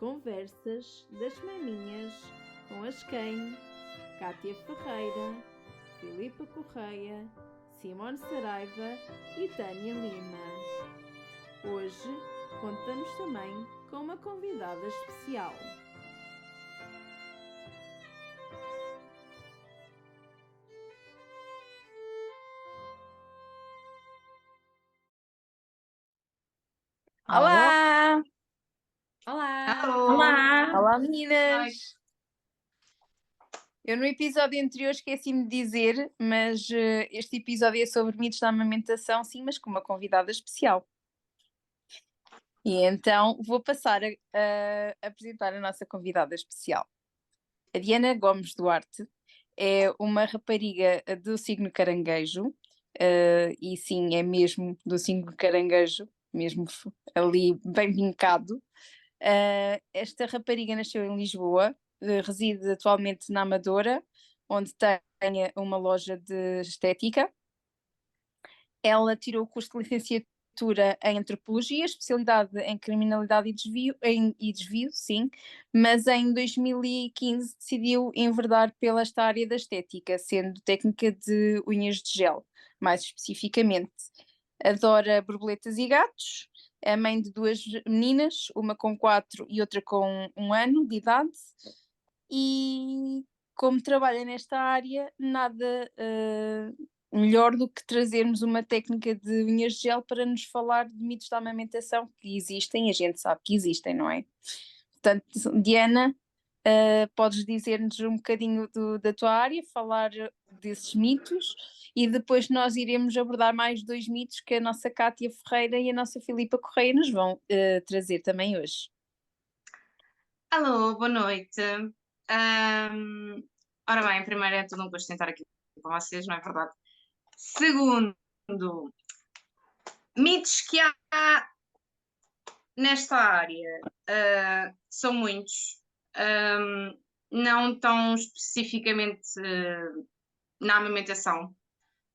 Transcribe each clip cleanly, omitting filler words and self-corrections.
Conversas das Maminhas com as quem? Cátia Ferreira, Filipa Correia, Simone Saraiva e Tânia Lima. Hoje contamos também com uma convidada especial. Olá! Olá! Olá! Olá, meninas! Eu no episódio anterior esqueci-me de dizer, mas este episódio é sobre mitos da amamentação, sim, mas com uma convidada especial. E então vou passar a apresentar a nossa convidada especial. A Diana Gomes Duarte é uma rapariga do signo caranguejo, e sim, é mesmo do signo caranguejo, mesmo ali bem vincado. Esta rapariga nasceu em Lisboa, reside atualmente na Amadora, onde tem uma loja de estética. Ela tirou o curso de licenciatura em Antropologia, especialidade em Criminalidade e Desvio, sim, mas em 2015 decidiu enverdar pela esta área da estética, sendo técnica de unhas de gel, mais especificamente. Adora borboletas e gatos, é mãe de duas meninas, uma com 4 e outra com 1 ano de idade, e como trabalha nesta área, nada melhor do que trazermos uma técnica de unhas de gel para nos falar de mitos da amamentação que existem, a gente sabe que existem, não é? Portanto, Diana, podes dizer-nos um bocadinho da tua área, falar desses mitos e depois nós iremos abordar mais 2 mitos que a nossa Cátia Ferreira e a nossa Filipa Correia nos vão trazer também hoje. Alô, boa noite. Ora bem, primeiro é tudo um gosto de estar aqui com vocês, não é verdade? Segundo, mitos que há nesta área são muitos, não tão especificamente na amamentação,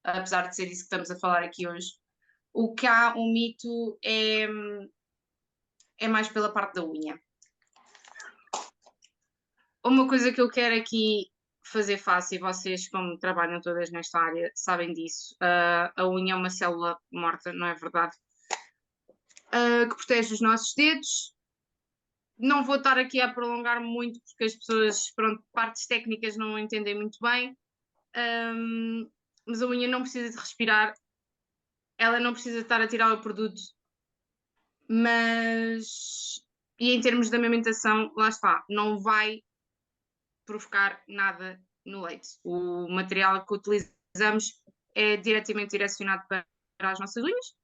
apesar de ser isso que estamos a falar aqui hoje. O que há um mito é mais pela parte da unha. Uma coisa que eu quero aqui fazer face, e vocês, como trabalham todas nesta área, sabem disso, a unha é uma célula morta, não é verdade? Que protege os nossos dedos. Não vou estar aqui a prolongar muito, porque as pessoas, pronto, partes técnicas não entendem muito bem, mas a unha não precisa de respirar, ela não precisa de estar a tirar o produto, mas... E em termos de amamentação, lá está, não vai provocar nada no leite. O material que utilizamos é diretamente direcionado para as nossas unhas.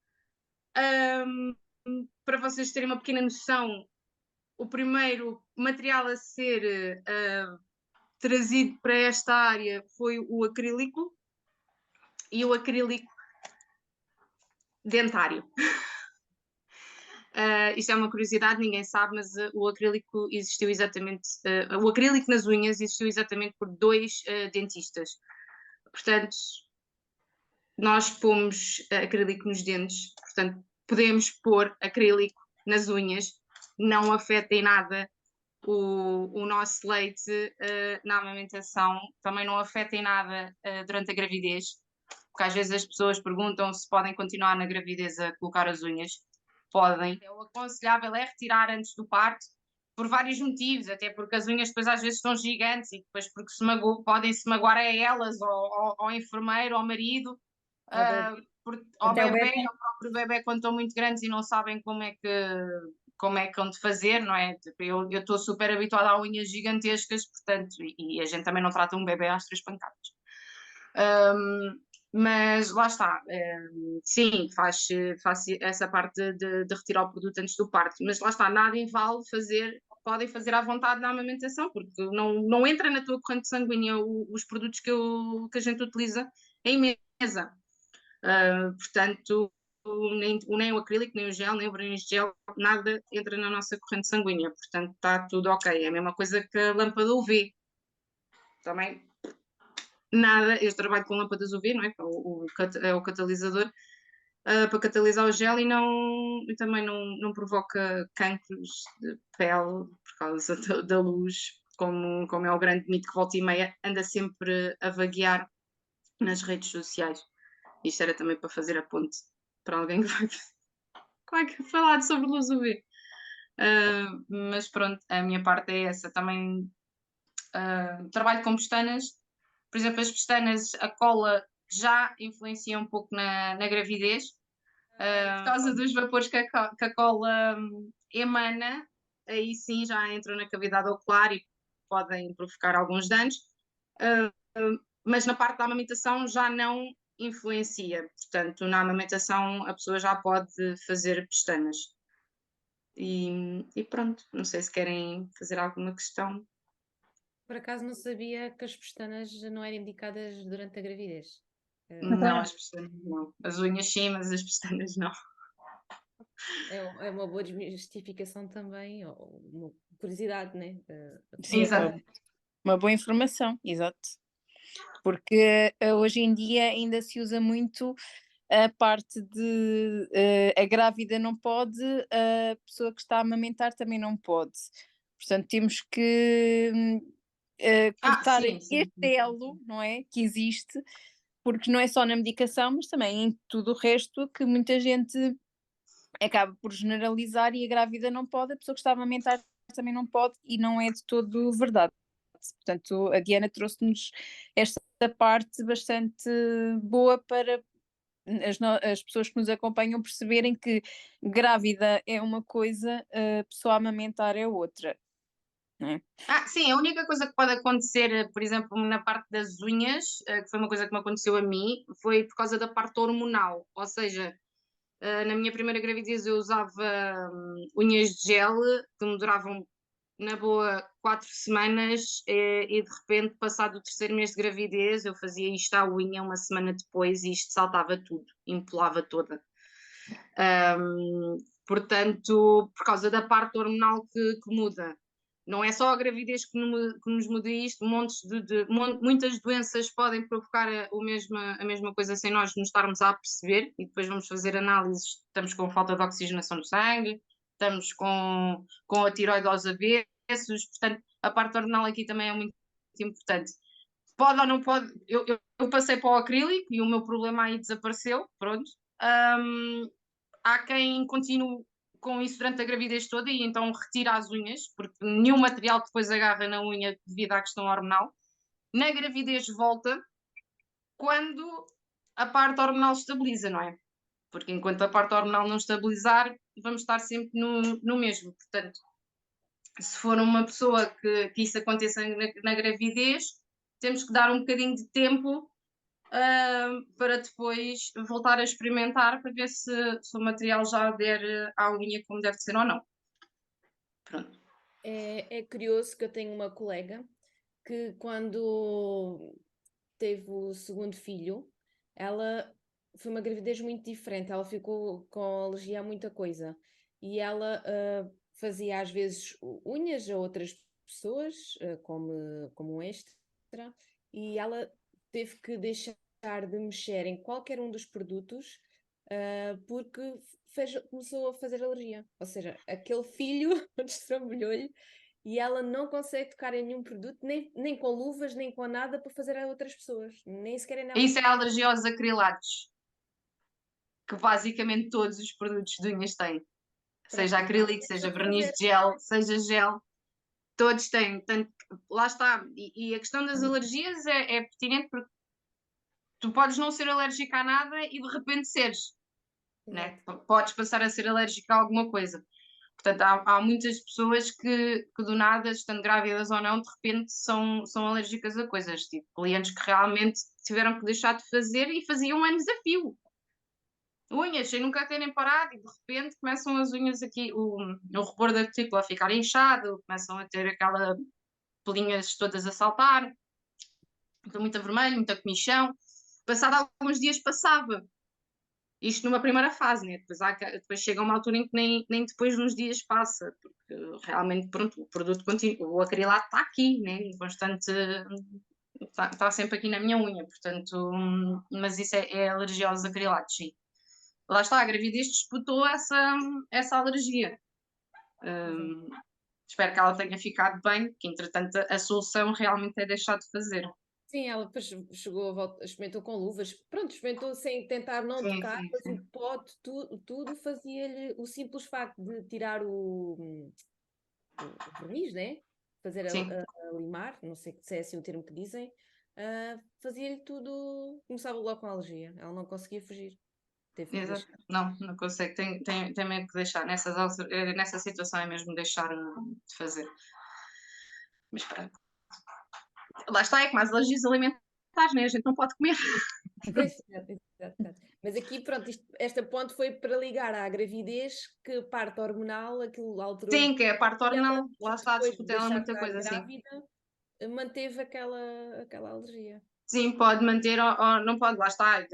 Para vocês terem uma pequena noção, o primeiro material a ser trazido para esta área foi o acrílico, e o acrílico dentário. Isto é uma curiosidade, ninguém sabe, mas o acrílico existiu exatamente, o acrílico nas unhas existiu exatamente por 2 dentistas. Portanto, nós pomos acrílico nos dentes, portanto, podemos pôr acrílico nas unhas, não afeta em nada o nosso leite na amamentação, também não afeta em nada durante a gravidez, porque às vezes as pessoas perguntam se podem continuar na gravidez a colocar as unhas. Podem. O aconselhável é retirar antes do parto, por vários motivos, até porque as unhas depois às vezes estão gigantes e depois porque podem se magoar a elas, ou ao enfermeiro, ao marido, ao bebê, ao próprio bebê, quando estão muito grandes e não sabem como é que hão de fazer, não é? Tipo, eu estou super habituada a unhas gigantescas, portanto, e a gente também não trata um bebê às 3 pancadas. Mas lá está, sim, faz essa parte de retirar o produto antes do parto, mas lá está, nada vale podem fazer à vontade na amamentação, porque não entra na tua corrente sanguínea os produtos que a gente utiliza em mesa. Portanto, nem o acrílico, nem o gel, nem o verniz de gel, nada entra na nossa corrente sanguínea, portanto está tudo ok. É a mesma coisa que a lâmpada UV. Também nada, eu trabalho com lâmpadas UV, não é? É o catalisador, para catalisar o gel e também não provoca cancros de pele por causa da luz, como é o grande mito que volta e meia anda sempre a vaguear nas redes sociais. Isto era também para fazer a ponte para alguém que vai falar sobre luz UV. Mas pronto, a minha parte é essa. Também trabalho com pestanas. Por exemplo, as pestanas, a cola já influencia um pouco na gravidez, por causa dos vapores que a cola emana, aí sim já entram na cavidade ocular e podem provocar alguns danos, mas na parte da amamentação já não influencia. Portanto, na amamentação a pessoa já pode fazer pestanas. E pronto, não sei se querem fazer alguma questão. Por acaso não sabia que as pestanas não eram indicadas durante a gravidez. Não, as pestanas não. As unhas sim, mas as pestanas não. É uma boa desmistificação também, ou uma curiosidade, né? Sim, Exato. uma boa informação, exato. Porque hoje em dia ainda se usa muito a parte de a grávida não pode, a pessoa que está a amamentar também não pode. Portanto, temos que cortar Sim, sim. este elo, não é? Que existe, porque não é só na medicação, mas também em tudo o resto que muita gente acaba por generalizar e a grávida não pode, a pessoa que está a amamentar também não pode e não é de todo verdade. Portanto, a Diana trouxe-nos esta parte bastante boa para as pessoas que nos acompanham perceberem que grávida é uma coisa, a pessoa a amamentar é outra. Não é? Sim, a única coisa que pode acontecer, por exemplo, na parte das unhas, que foi uma coisa que me aconteceu a mim, foi por causa da parte hormonal. Ou seja, na minha primeira gravidez eu usava unhas de gel que me duravam na boa 4 semanas e de repente, passado o terceiro mês de gravidez, eu fazia isto à unha uma semana depois e isto saltava tudo, empolava toda. Portanto, por causa da parte hormonal que muda. Não é só a gravidez que nos muda isto, muitas doenças podem provocar a mesma coisa sem nós nos estarmos a perceber e depois vamos fazer análises, estamos com falta de oxigenação no sangue, estamos com a tiroide aos avessos, portanto a parte hormonal aqui também é muito importante. Pode ou não pode, eu passei para o acrílico e o meu problema aí desapareceu, pronto. Há quem continue com isso durante a gravidez toda e então retira as unhas, porque nenhum material depois agarra na unha devido à questão hormonal. Na gravidez volta quando a parte hormonal estabiliza, não é? Porque enquanto a parte hormonal não estabilizar, vamos estar sempre no mesmo. Portanto, se for uma pessoa que isso aconteça na gravidez, temos que dar um bocadinho de tempo para depois voltar a experimentar para ver se o material já der à unha como deve ser ou não. Pronto. É curioso que eu tenho uma colega que quando teve o segundo filho, ela foi uma gravidez muito diferente, ela ficou com alergia a muita coisa e ela fazia às vezes unhas a outras pessoas, como um extra, e ela teve que deixar de mexer em qualquer um dos produtos porque começou a fazer alergia. Ou seja, aquele filho destrambulhou-lhe e ela não consegue tocar em nenhum produto, nem com luvas, nem com nada para fazer a outras pessoas, nem sequer é nela. Isso é a alergia aos acrilatos, que basicamente todos os produtos de unhas têm. Seja acrílico, seja verniz de gel, seja gel, todos têm. Portanto, lá está. E a questão das alergias é pertinente porque tu podes não ser alérgica a nada e de repente seres. Né? Podes passar a ser alérgica a alguma coisa. Portanto, há muitas pessoas que do nada, estando grávidas ou não, de repente são alérgicas a coisas. Tipo, clientes que realmente tiveram que deixar de fazer e faziam anos a fio. Unhas, sem nunca terem parado, e de repente começam as unhas aqui, o rubor da cutícula a ficar inchado, começam a ter aquelas pelinhas todas a saltar, muito vermelho, muita comichão. Passado alguns dias passava. Isto numa primeira fase, né? Depois chega uma altura em que nem depois de uns dias passa, porque realmente pronto, o produto continua, o acrilato está aqui, né? Em constante, está sempre aqui na minha unha, portanto, mas isso é alergia aos acrilatos, sim. lá está, a gravidez disputou essa alergia. Espero que ela tenha ficado bem, que entretanto a solução realmente é deixar de fazer. Sim, ela depois chegou a volta, experimentou com luvas, pronto, experimentou sem tentar não Sim, tocar, sim, mas sim. o pote, tudo fazia-lhe o simples facto de tirar o verniz, né? Fazer Sim, a limar, não sei se é assim o termo que dizem, fazia-lhe tudo, começava logo com a alergia, ela não conseguia fugir, teve que exato. deixar. Não consegue, tem mesmo que deixar. Nessa situação é mesmo deixar de fazer. Mas pronto. Lá está, é como as alergias alimentares, né? A gente não pode comer. Pois, exato, exato, exato. Mas aqui, pronto, esta ponte foi para ligar à gravidez, que parte hormonal, aquilo alterou-lhe, Sim, que é a parte e ela, hormonal. Lá está, depois de discutem ela deixar de muita estar coisa, sim. grávida, manteve aquela alergia. Sim, pode manter ou não pode, lá está.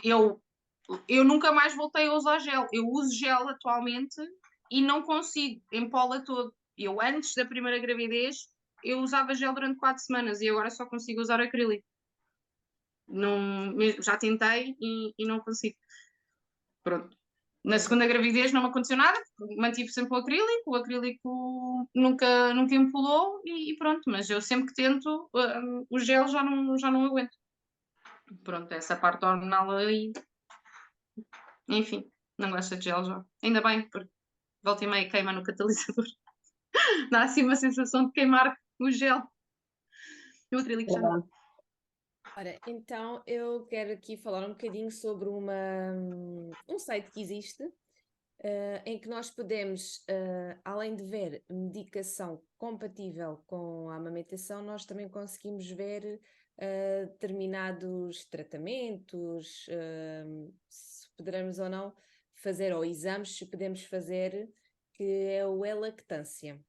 Eu, eu nunca mais voltei a usar gel. Eu uso gel atualmente e não consigo, empola todo. Eu, antes da primeira gravidez, eu usava gel durante 4 semanas e agora só consigo usar acrílico. Não, já tentei e não consigo. Pronto. Na Pois é. segunda gravidez não me aconteceu nada, mantive sempre o acrílico nunca empolou e pronto, mas eu sempre que tento, o gel já não aguento. Pronto, essa parte hormonal aí, enfim, não gosto de gel já. Ainda bem, porque volta e meia queima no catalisador. Dá assim uma sensação de queimar o gel. E o acrílico já não. Ora, então eu quero aqui falar um bocadinho sobre um site que existe, em que nós podemos, além de ver medicação compatível com a amamentação, nós também conseguimos ver determinados tratamentos, se poderemos ou não fazer, ou exames, se podemos fazer, que é o e-lactância.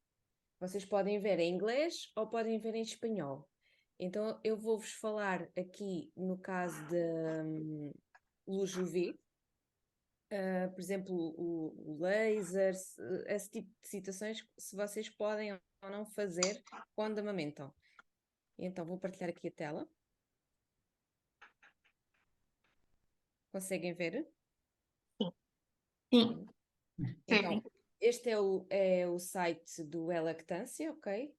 Vocês podem ver em inglês ou podem ver em espanhol. Então, eu vou-vos falar aqui no caso de luz UV, por exemplo, o laser, esse tipo de situações, se vocês podem ou não fazer quando amamentam. Então, vou partilhar aqui a tela. Conseguem ver? Sim. Então, Sim. este é o site do E-Lactância, ok?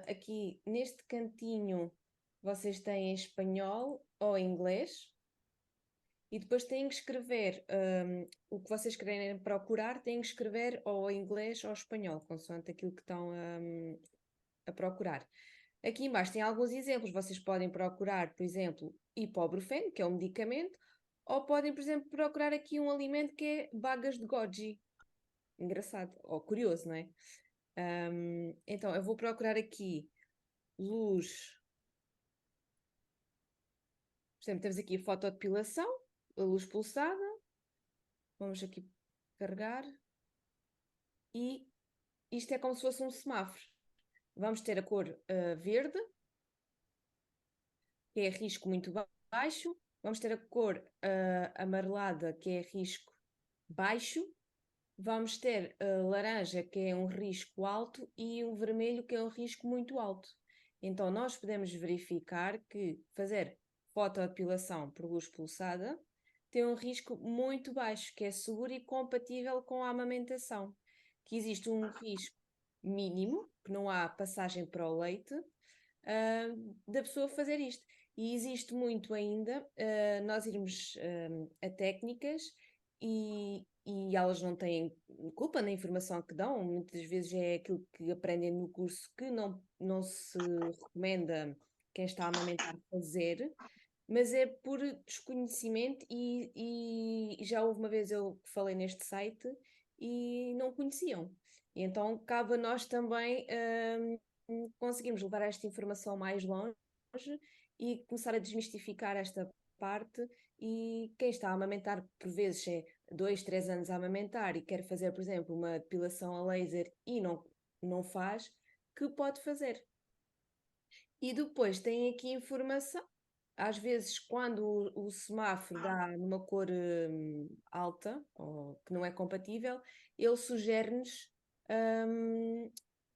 Aqui neste cantinho vocês têm em espanhol ou em inglês. E depois têm que escrever o que vocês querem procurar, têm que escrever ou em inglês ou espanhol, consoante aquilo que estão a procurar. Aqui embaixo tem alguns exemplos. Vocês podem procurar, por exemplo, ibuprofeno, que é um medicamento, ou podem, por exemplo, procurar aqui um alimento que é bagas de goji. Engraçado, ou curioso, não é? Então, eu vou procurar aqui luz. Por exemplo, temos aqui a fotodepilação, a luz pulsada. Vamos aqui carregar. E isto é como se fosse um semáforo. Vamos ter a cor verde, que é risco muito baixo. Vamos ter a cor amarelada, que é risco baixo. Vamos ter laranja, que é um risco alto, e o vermelho, que é um risco muito alto. Então, nós podemos verificar que fazer fotodepilação por luz pulsada tem um risco muito baixo, que é seguro e compatível com a amamentação. Que existe um risco mínimo, que não há passagem para o leite, da pessoa fazer isto. E existe muito ainda, nós irmos a técnicas e elas não têm culpa na informação que dão, muitas vezes é aquilo que aprendem no curso que não se recomenda quem está a amamentar fazer, mas é por desconhecimento e já houve uma vez eu que falei neste site e não conheciam. E então cabe a nós também conseguirmos levar esta informação mais longe e começar a desmistificar esta parte. E quem está a amamentar, por vezes é 2, 3 anos a amamentar e quer fazer, por exemplo, uma depilação a laser e não faz, que pode fazer. E depois tem aqui informação. Às vezes, quando o semáforo dá numa cor alta, ou que não é compatível, ele sugere-nos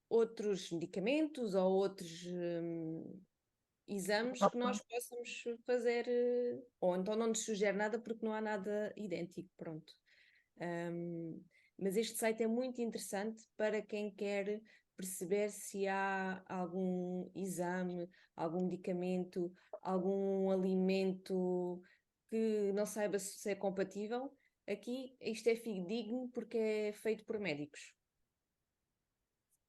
outros medicamentos ou outros exames que nós possamos fazer, ou então não nos sugere nada porque não há nada idêntico, pronto. Mas este site é muito interessante para quem quer perceber se há algum exame, algum medicamento, algum alimento que não saiba se é compatível. Aqui isto é fidedigno porque é feito por médicos.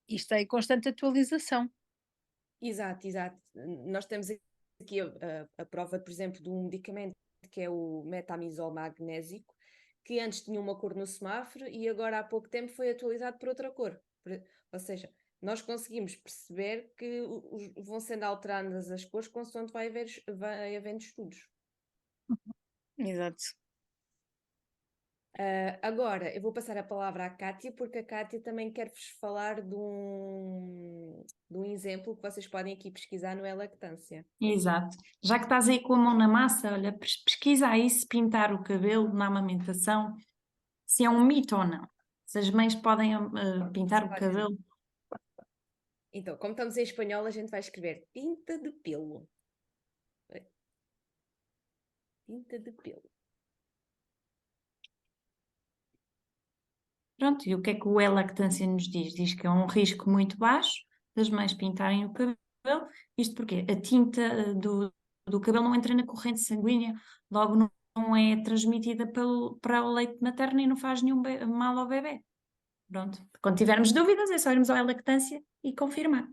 Isto é em constante atualização. Exato, exato. Nós temos aqui a prova, por exemplo, de um medicamento que é o metamizol magnésico, que antes tinha uma cor no semáforo e agora há pouco tempo foi atualizado por outra cor. Ou seja, nós conseguimos perceber que vão sendo alteradas as cores consoante vai havendo estudos. Exato. Agora, eu vou passar a palavra à Kátia, porque a Kátia também quer-vos falar de um exemplo que vocês podem aqui pesquisar no E-Lactância. Exato. Já que estás aí com a mão na massa, olha, pesquisa aí se pintar o cabelo na amamentação, se é um mito ou não. Se as mães podem pintar o Olha. cabelo. Então, como estamos em espanhol, a gente vai escrever tinta de pelo. Tinta de pelo. Pronto, e o que é que o E-Lactância nos diz? Diz que é um risco muito baixo das mães pintarem o cabelo. Isto porque a tinta do cabelo não entra na corrente sanguínea, logo não é transmitida para o leite materno e não faz nenhum mal ao bebê. Pronto, quando tivermos dúvidas é só irmos ao E-Lactância e confirmar.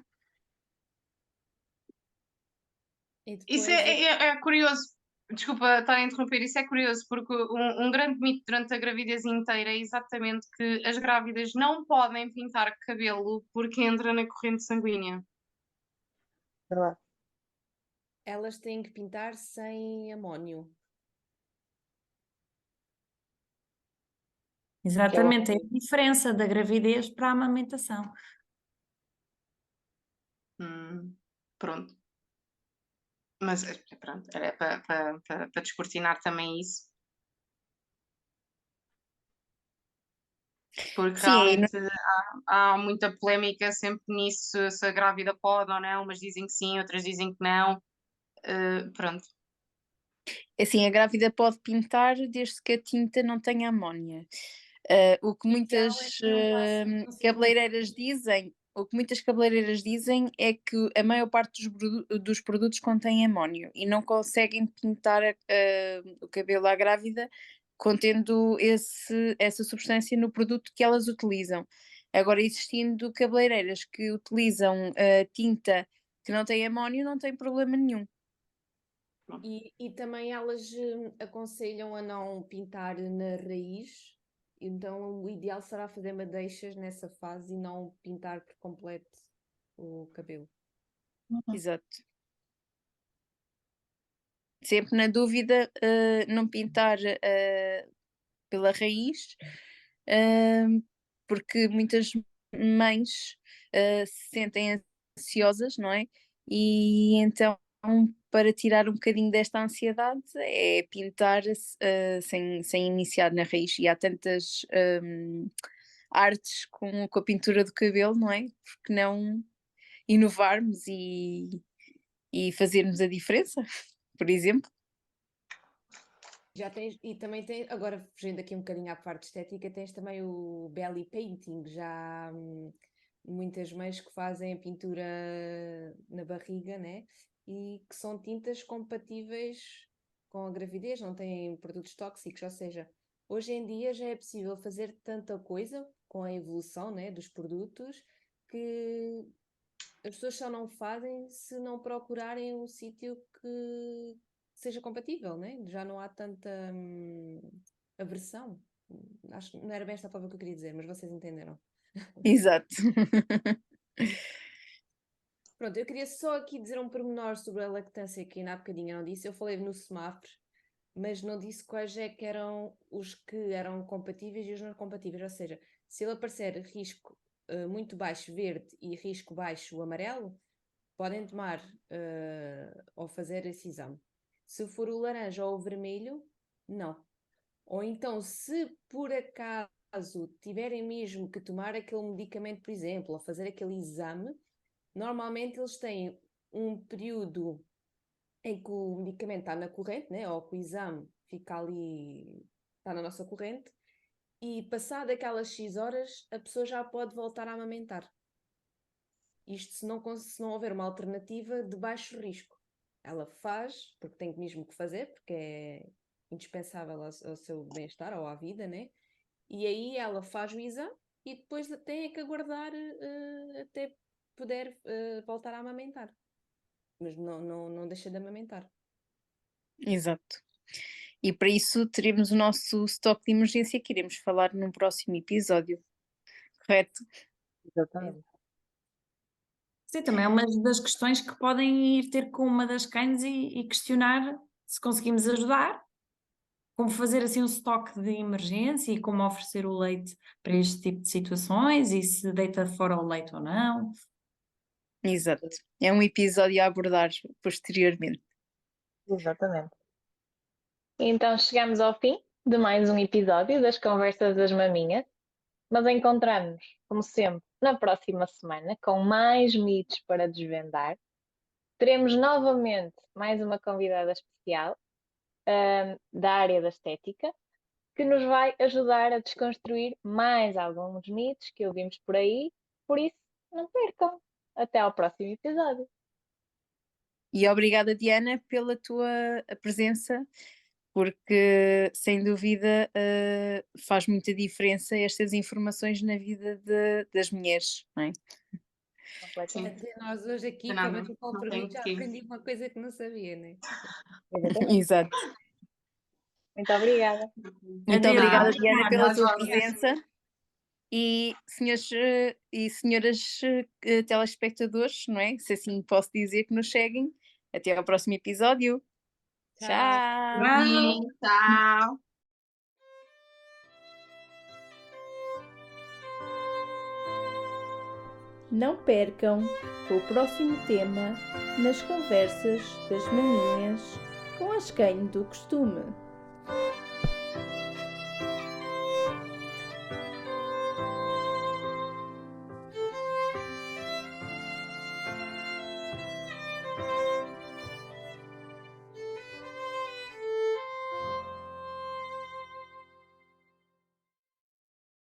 E Isso depois, é curioso. Desculpa estar a interromper, isso é curioso, porque um grande mito durante a gravidez inteira é exatamente que as grávidas não podem pintar cabelo porque entra na corrente sanguínea. elas têm que pintar sem amónio. Exatamente, é a diferença da gravidez para a amamentação. Pronto. Mas pronto, era para descortinar também isso. Porque Sim, e realmente há muita polémica sempre nisso, se a grávida pode ou não, umas dizem que sim, outras dizem que não. Pronto. assim, a grávida pode pintar desde que a tinta não tenha amónia. O que muitas cabeleireiras dizem, o que muitas cabeleireiras dizem é que a maior parte dos produtos contém amónio e não conseguem pintar o cabelo à grávida contendo essa substância no produto que elas utilizam. Agora, existindo cabeleireiras que utilizam tinta que não tem amónio, não tem problema nenhum. E também elas aconselham a não pintar na raiz, então o ideal será fazer madeixas nessa fase e não pintar por completo o cabelo. Exato. Sempre na dúvida, não pintar pela raiz, porque muitas mães se sentem ansiosas, não é? E então, para tirar um bocadinho desta ansiedade, é pintar sem iniciar na raiz. E há tantas artes com a pintura do cabelo, não é? Porque não inovarmos e fazermos a diferença, por exemplo. Já tens, e também tens, agora fugindo aqui um bocadinho à parte estética, tens também o belly painting, já há muitas mães que fazem a pintura na barriga, né? E que são tintas compatíveis com a gravidez, não têm produtos tóxicos, ou seja, hoje em dia já é possível fazer tanta coisa com a evolução, né, dos produtos que as pessoas só não fazem se não procurarem um sítio que seja compatível, né? Já não há tanta aversão. Acho que não era bem esta a palavra que eu queria dizer, mas vocês entenderam. Exato. Pronto, eu queria só aqui dizer um pormenor sobre a lactância que ainda há bocadinho eu não disse. Eu falei no semáforo, mas não disse quais é que eram os que eram compatíveis e os não compatíveis. Ou seja, se ele aparecer risco muito baixo verde e risco baixo amarelo, podem tomar ou fazer esse exame. Se for o laranja ou o vermelho, não. Ou então, se por acaso tiverem mesmo que tomar aquele medicamento, por exemplo, ou fazer aquele exame, normalmente eles têm um período em que o medicamento está na corrente, né? Ou que o exame fica ali, está na nossa corrente, e passado aquelas X horas, a pessoa já pode voltar a amamentar. Isto se não houver uma alternativa de baixo risco. Ela faz, porque tem mesmo que fazer, porque é indispensável ao seu bem-estar ou à vida, né? E aí ela faz o exame e depois tem que aguardar até poder voltar a amamentar. Mas não deixa de amamentar. Exato. E para isso teremos o nosso estoque de emergência que iremos falar num próximo episódio. Correto? Exatamente. Sim, também é uma das questões que podem ir ter com uma das cães e questionar se conseguimos ajudar, como fazer assim um estoque de emergência e como oferecer o leite para este tipo de situações e se deita fora o leite ou não. Exato. É um episódio a abordar posteriormente. Exatamente. Então chegamos ao fim de mais um episódio das Conversas das Maminhas, mas encontramos-nos, como sempre, na próxima semana com mais mitos para desvendar. Teremos novamente mais uma convidada especial da área da estética, que nos vai ajudar a desconstruir mais alguns mitos que ouvimos por aí. Por isso, não percam! Até ao próximo episódio. E obrigada, Diana, pela tua presença, porque sem dúvida faz muita diferença estas informações na vida das mulheres, não é? Completamente. Até nós hoje aqui, De que eu nada, bati não para tenho mim, já que- aprendi uma coisa que não sabia, né? Exatamente. Exato. Muito obrigada. Muito Adeus. obrigada, Diana, pela Nós tua vamos. presença. E senhores e senhoras telespectadores, não é? Se assim posso dizer, que nos seguem. Até ao próximo episódio. Tchau. Tchau! Tchau. Não percam o próximo tema nas conversas das maninhas com as quem do costume.